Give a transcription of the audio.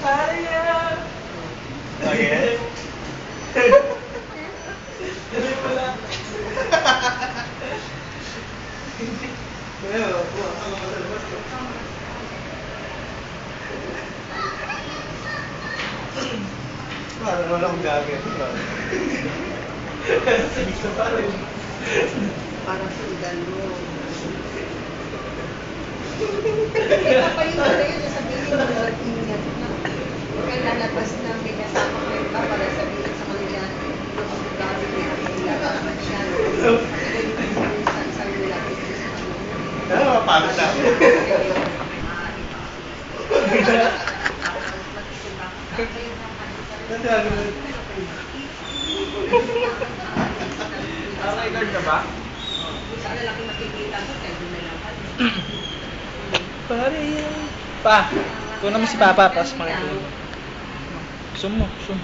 Pare yan! Okay? Tuloy pala. Kaya, ako masalabas ko. Parang walang gagawin. Sige ka pa rin. Parang sundan mo. Ito pa yung pala yun, sasabihin mo, Lord, ingat na. Huwag kang lalabas na may kasama ko yung para sabihin sa kanila, yung gamit niya, kailangan siya. Sa nila, Ano, mapagod na. Okay, Lord ka ba? Sana laki makikita mo, kaya doon na lang kami. Pare yan. Pa, ito naman si Papa, pas makikita. Zoom mo, zoom.